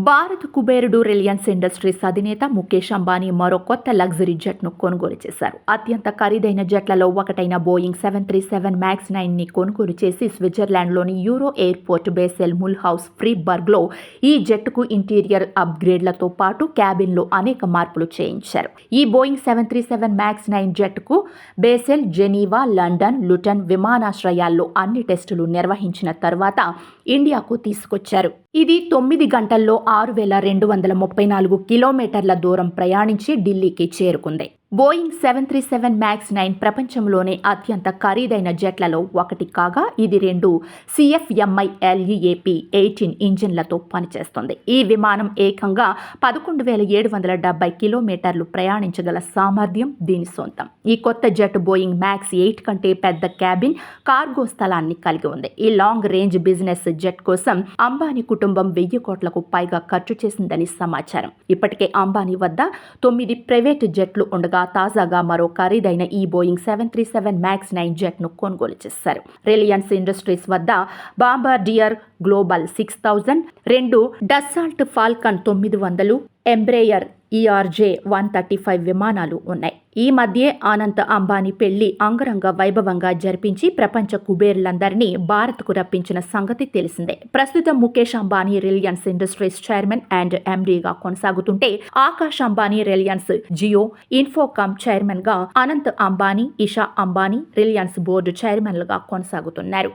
భారత కుబేరుడు Reliance industries అధినేత ముఖేష్ అంబానీ మరో కొత్త లగ్జరీ జెట్ను కొనుగోలు చేశారు. అత్యంత ఖరీదైన జెట్లలో ఒకటైన బోయింగ్ 737 MAX 9ని కొనుగోలు చేసి స్విట్జర్లాండ్లోని యూరో ఎయిర్పోర్ట్ బేసెల్ ముల్హౌస్ ఫ్రీబర్గ్లో ఈ జెట్కు ఇంటీరియర్ అప్గ్రేడ్లతో పాటు క్యాబిన్లో అనేక మార్పులు చేయించారు. ఈ బోయింగ్ 737 MAX 9 జెట్కు బేసెల్, జెనీవా, లండన్, లుటన్ విమానాశ్రయాల్లో అన్ని టెస్టులు నిర్వహించిన తర్వాత ఇండియాకు తీసుకొచ్చారు. ఇది 9 గంటల్లో 6,234 కిలోమీటర్ల దూరం ప్రయాణించి ఢిల్లీకి చేరుకుంది. బోయింగ్ 737 MAX 9 ప్రపంచంలోనే అత్యంత ఖరీదైన జెట్లలో ఒకటి కాగా ఇది 2 CFMI LEAP 18 ఇంజిన్లతో పనిచేస్తుంది. ఈ విమానం ఏకంగా 11,770 కిలోమీటర్లు ప్రయాణించగల సామర్థ్యం దీని సొంతం. ఈ కొత్త జెట్ బోయింగ్ MAX 8 కంటే పెద్ద క్యాబిన్, కార్గో స్థలాన్ని కలిగి ఉంది. ఈ లాంగ్ రేంజ్ బిజినెస్ జెట్ కోసం అంబానీ కుటుంబం 1,000 కోట్లకు పైగా ఖర్చు చేసిందని సమాచారం. ఇప్పటికే అంబానీ వద్ద 9 ప్రైవేట్ జెట్లు ఉండగా తాజాగా మరో ఖరీదైన ఈ బోయింగ్ 737 MAX 9 జెట్ను కొనుగోలు చేశారు. రిలయన్స్ ఇండస్ట్రీస్ వద్ద Bombardier Global 6000, 2 Dassault Falcon 900, Embraer ERJ 135 విమానాలు ఉన్నాయి. ఈ మధ్యే అనంత్ అంబానీ పెళ్లి అంగరంగ వైభవంగా జరిపించి ప్రపంచ కుబేర్లందరినీ భారత్కు రప్పించిన సంగతి తెలిసిందే. ప్రస్తుతం Mukesh Ambani Reliance Industries chairman and MDగా కొనసాగుతుంటే, Akash Ambani Reliance Jio Infocomm chairman గా, అనంత్ అంబానీ, ఇషా అంబానీ రిలయన్స్ బోర్డు చైర్మన్లుగా కొనసాగుతున్నారు.